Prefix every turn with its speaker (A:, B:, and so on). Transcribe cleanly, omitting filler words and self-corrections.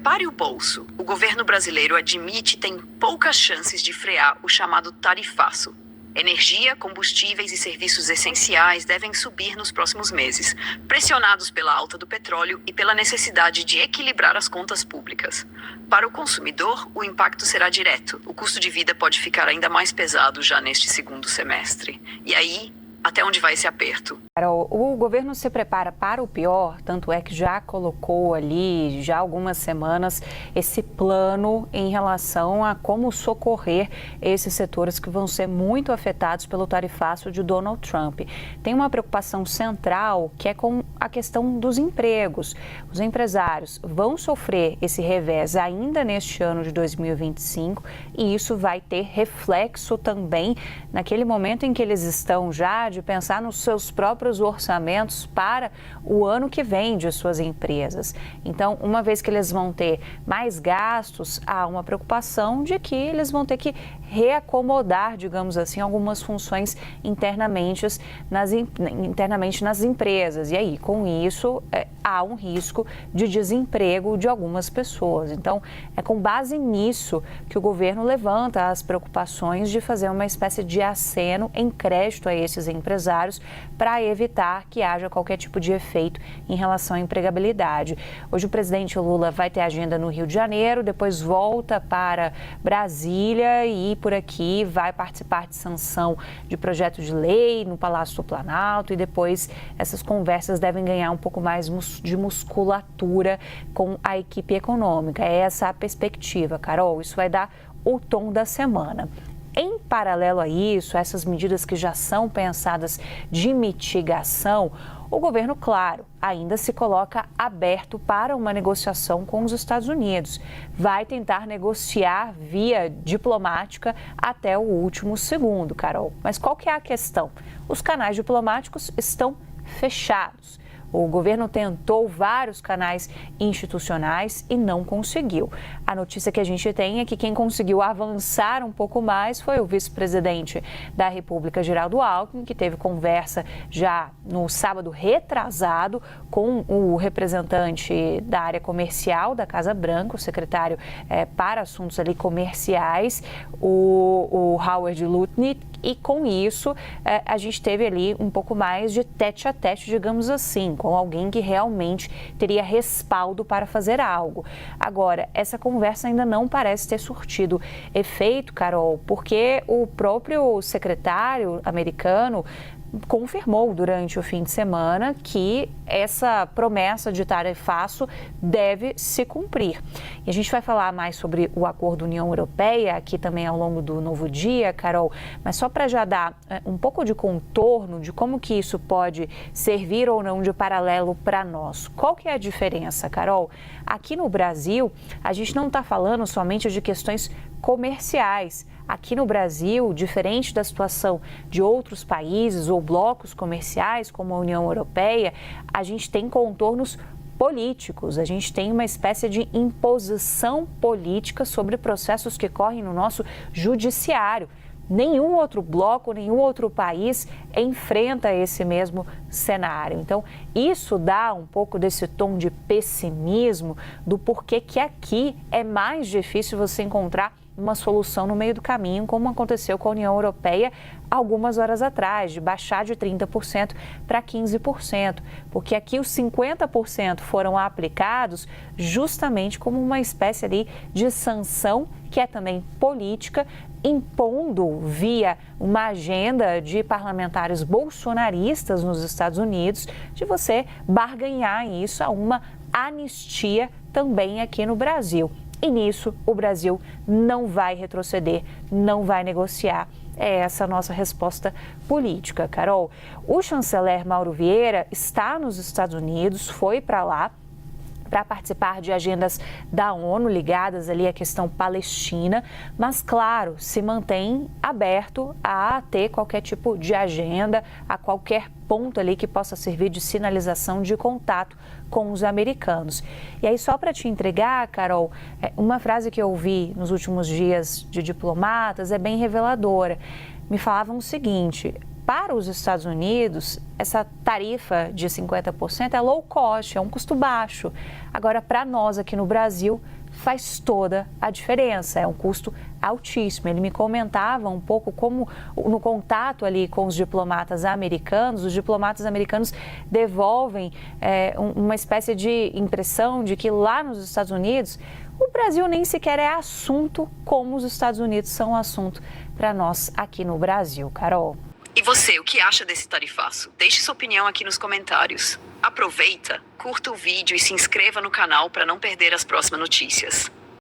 A: prepare o bolso. O governo brasileiro admite que tem poucas chances de frear o chamado tarifaço. Energia, combustíveis e serviços essenciais devem subir nos próximos meses, pressionados pela alta do petróleo e pela necessidade de equilibrar as contas públicas. Para o consumidor, o impacto será direto. O custo de vida pode ficar ainda mais pesado já neste segundo semestre. E aí, até onde vai esse aperto?
B: Carol, o governo se prepara para o pior, tanto é que já colocou ali, já há algumas semanas, esse plano em relação a como socorrer esses setores que vão ser muito afetados pelo tarifaço de Donald Trump. Tem uma preocupação central que é com a questão dos empregos. Os empresários vão sofrer esse revés ainda neste ano de 2025 e isso vai ter reflexo também naquele momento em que eles estão já de pensar nos seus próprios orçamentos para o ano que vem de suas empresas. Então, uma vez que eles vão ter mais gastos, há uma preocupação de que eles vão ter que reacomodar, digamos assim, algumas funções internamente nas empresas. E aí, com isso, há um risco de desemprego de algumas pessoas. Então, é com base nisso que o governo levanta as preocupações de fazer uma espécie de aceno em crédito a esses empresários para evitar que haja qualquer tipo de efeito em relação à empregabilidade. Hoje o presidente Lula vai ter agenda no Rio de Janeiro, depois volta para Brasília e por aqui vai participar de sanção de projeto de lei no Palácio do Planalto e depois essas conversas devem ganhar um pouco mais de musculatura com a equipe econômica. É essa a perspectiva, Carol. Isso vai dar o tom da semana. Em paralelo a isso, essas medidas que já são pensadas de mitigação, o governo, claro, ainda se coloca aberto para uma negociação com os Estados Unidos. Vai tentar negociar via diplomática até o último segundo, Carol. Mas qual que é a questão? Os canais diplomáticos estão fechados. O governo tentou vários canais institucionais e não conseguiu. A notícia que a gente tem é que quem conseguiu avançar um pouco mais foi o vice-presidente da República, Geraldo Alckmin, que teve conversa já no sábado retrasado com o representante da área comercial da Casa Branca, o secretário para assuntos ali comerciais, o Howard Lutnick. E com isso, a gente teve ali um pouco mais de tete a tete, digamos assim, com alguém que realmente teria respaldo para fazer algo. Agora, essa conversa ainda não parece ter surtido efeito, Carol, porque o próprio secretário americano confirmou durante o fim de semana que essa promessa de tarifaço deve se cumprir. E a gente vai falar mais sobre o acordo União Europeia aqui também ao longo do Novo Dia, Carol, mas só para já dar um pouco de contorno de como que isso pode servir ou não de paralelo para nós. Qual que é a diferença, Carol? Aqui no Brasil, a gente não está falando somente de questões comerciais. Aqui no Brasil, diferente da situação de outros países ou blocos comerciais, como a União Europeia, a gente tem contornos políticos, a gente tem uma espécie de imposição política sobre processos que correm no nosso judiciário. Nenhum outro bloco, nenhum outro país enfrenta esse mesmo cenário. Então, isso dá um pouco desse tom de pessimismo do porquê que aqui é mais difícil você encontrar uma solução no meio do caminho, como aconteceu com a União Europeia algumas horas atrás, de baixar de 30% para 15%, porque aqui os 50% foram aplicados justamente como uma espécie ali de sanção, que é também política, impondo via uma agenda de parlamentares bolsonaristas nos Estados Unidos, de você barganhar isso a uma anistia também aqui no Brasil. E nisso, o Brasil não vai retroceder, não vai negociar. É essa a nossa resposta política, Carol. O chanceler Mauro Vieira está nos Estados Unidos, foi para lá para participar de agendas da ONU ligadas ali à questão palestina, mas, claro, se mantém aberto a ter qualquer tipo de agenda, a qualquer ponto ali que possa servir de sinalização de contato com os americanos. E aí, só para te entregar, Carol, uma frase que eu ouvi nos últimos dias de diplomatas é bem reveladora. Me falavam o seguinte: para os Estados Unidos, essa tarifa de 50% é low cost, é um custo baixo. Agora, para nós aqui no Brasil, faz toda a diferença, é um custo altíssimo. Ele me comentava um pouco como no contato ali com os diplomatas americanos devolvem uma espécie de impressão de que lá nos Estados Unidos o Brasil nem sequer é assunto como os Estados Unidos são assunto para nós aqui no Brasil. Carol.
A: E você, o que acha desse tarifaço? Deixe sua opinião aqui nos comentários. Aproveita, curta o vídeo e se inscreva no canal para não perder as próximas notícias.